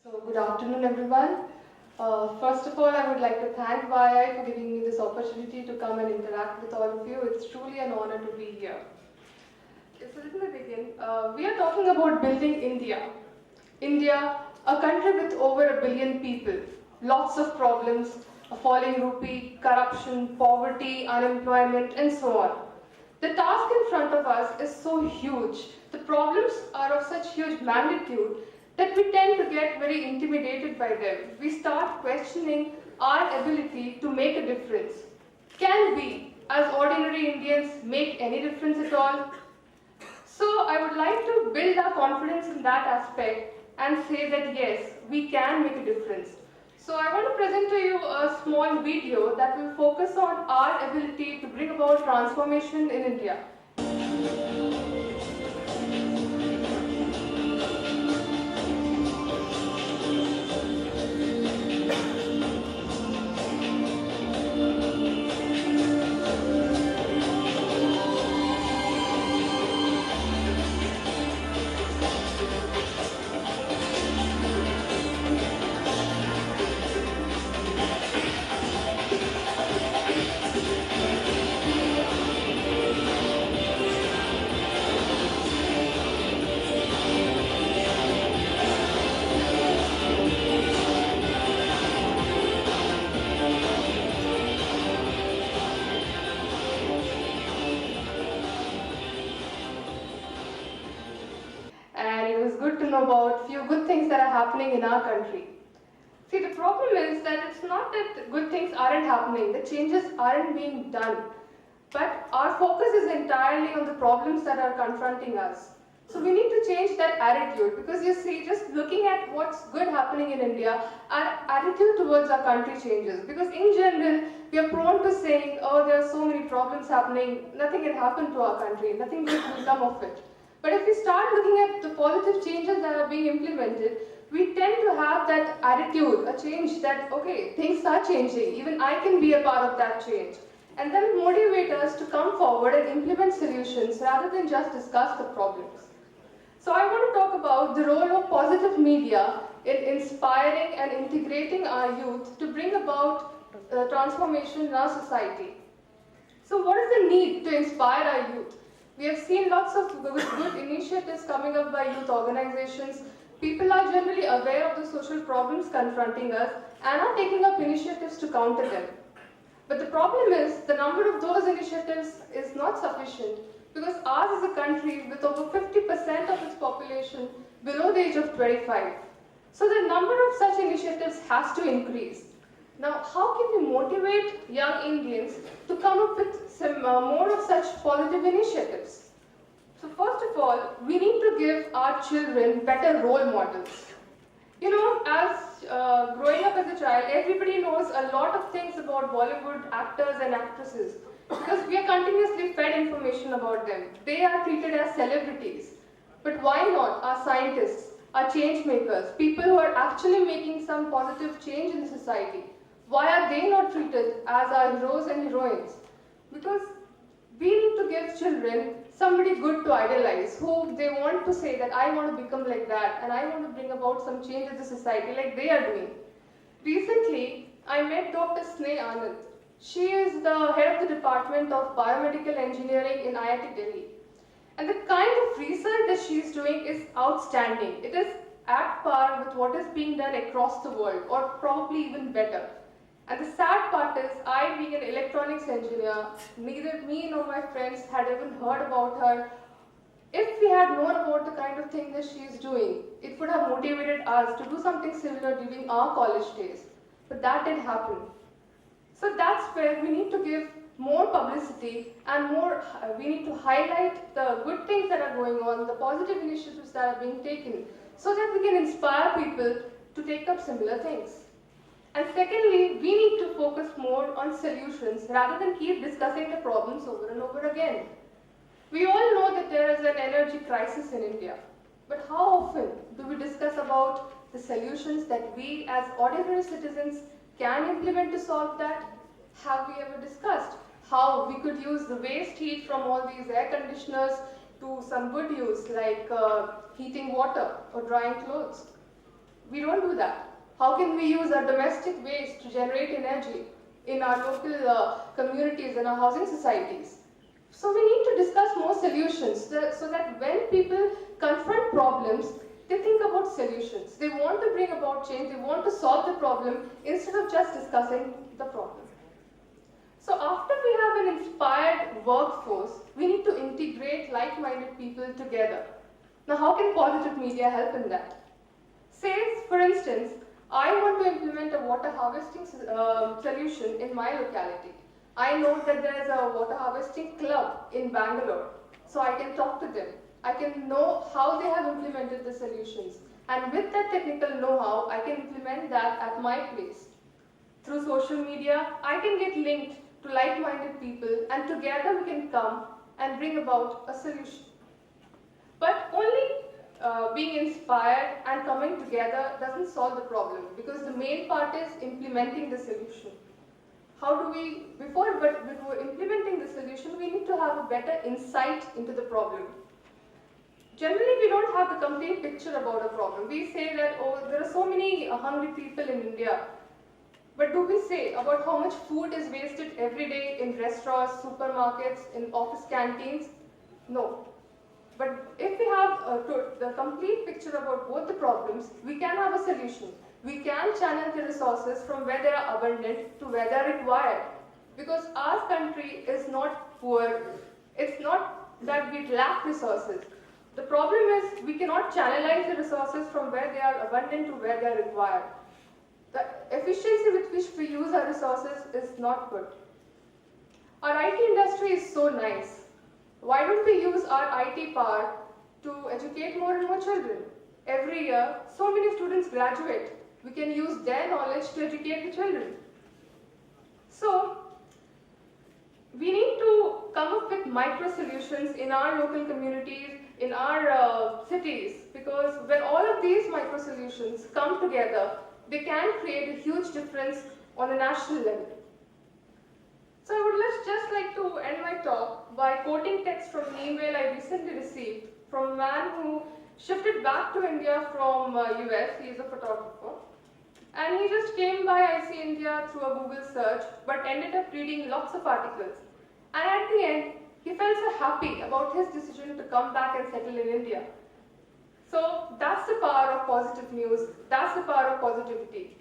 So, good afternoon, everyone. First of all, I would like to thank YI for giving me this opportunity to come and interact with all of you. It's truly an honor to be here. Okay, so let me begin. We are talking about building India. India, a country with over a billion people, lots of problems, a falling rupee, corruption, poverty, unemployment, and so on. The task in front of us is so huge. The problems are of such huge magnitude that we tend to get very intimidated by them. We start questioning our ability to make a difference. Can we, as ordinary Indians, make any difference at all? So I would like to build our confidence in that aspect and say that yes, we can make a difference. So I want to present to you a small video that will focus on our ability to bring about transformation in India. And it was good to know about few good things that are happening in our country. See, the problem is that it's not that good things aren't happening, the changes aren't being done, but our focus is entirely on the problems that are confronting us. So we need to change that attitude because you see, just looking at what's good happening in India, our attitude towards our country changes. Because in general, we are prone to saying, oh, there are so many problems happening, nothing can happen to our country, nothing good will come of it. But if we start looking at the positive changes that are being implemented, we tend to have that attitude, a change that, okay, things are changing, even I can be a part of that change. And that will motivate us to come forward and implement solutions rather than just discuss the problems. So I want to talk about the role of positive media in inspiring and integrating our youth to bring about transformation in our society. So what is the need to inspire our youth? We have seen lots of good initiatives coming up by youth organizations. People are generally aware of the social problems confronting us and are taking up initiatives to counter them. But the problem is the number of those initiatives is not sufficient because ours is a country with over 50% of its population below the age of 25. So the number of such initiatives has to increase. Now, how can we motivate young Indians to come up with some more of such positive initiatives? So first of all, we need to give our children better role models. You know, as growing up as a child, everybody knows a lot of things about Bollywood actors and actresses because we are continuously fed information about them. They are treated as celebrities. But why not our scientists, our change makers, people who are actually making some positive change in the society? Why are they not treated as our heroes and heroines? Because we need to give children somebody good to idolize, who they want to say that I want to become like that and I want to bring about some change in the society like they are doing. Recently, I met Dr. Sneh Anand. She is the head of the Department of Biomedical Engineering in IIT Delhi. And the kind of research that she is doing is outstanding. It is at par with what is being done across the world, or probably even better. And the sad part is, I being an electronics engineer, neither me nor my friends had even heard about her. If we had known about the kind of thing that she is doing, it would have motivated us to do something similar during our college days. But that didn't happen. So that's where we need to give more publicity and we need to highlight the good things that are going on, the positive initiatives that are being taken, so that we can inspire people to take up similar things. And secondly, we need to focus more on solutions rather than keep discussing the problems over and over again. We all know that there is an energy crisis in India, but how often do we discuss about the solutions that we as ordinary citizens can implement to solve that? Have we ever discussed how we could use the waste heat from all these air conditioners to some good use like heating water or drying clothes? We don't do that. How can we use our domestic waste to generate energy in our local communities and our housing societies? So we need to discuss more solutions so that when people confront problems, they think about solutions. They want to bring about change, they want to solve the problem instead of just discussing the problem. So after we have an inspired workforce, we need to integrate like-minded people together. Now how can positive media help in that? Say, for instance, I want to implement a water harvesting solution in my locality. I know that there is a water harvesting club in Bangalore, so I can talk to them. I can know how they have implemented the solutions. And with that technical know-how, I can implement that at my place. Through social media, I can get linked to like-minded people, and together we can come and bring about a solution. But only being inspired and coming together doesn't solve the problem, because the main part is implementing the solution. How do we, before implementing the solution, we need to have a better insight into the problem. Generally, we don't have the complete picture about a problem. We say that, oh, there are so many hungry people in India. But do we say about how much food is wasted every day in restaurants, supermarkets, in office canteens? No. But if we have the complete picture about both the problems, we can have a solution. We can channel the resources from where they are abundant to where they are required. Because our country is not poor. It's not that we lack resources. The problem is we cannot channelize the resources from where they are abundant to where they are required. The efficiency with which we use our resources is not good. Our IT industry is so nice. Why don't we use our IT power to educate more and more children? Every year, so many students graduate. We can use their knowledge to educate the children. So, we need to come up with micro solutions in our local communities, in our cities, because when all of these micro solutions come together, they can create a huge difference on a national level. So I would just like to end my talk by quoting text from an email I recently received from a man who shifted back to India from US. He is a photographer. And he just came by IC India through a Google search, but ended up reading lots of articles. And at the end, he felt so happy about his decision to come back and settle in India. So that's the power of positive news. That's the power of positivity.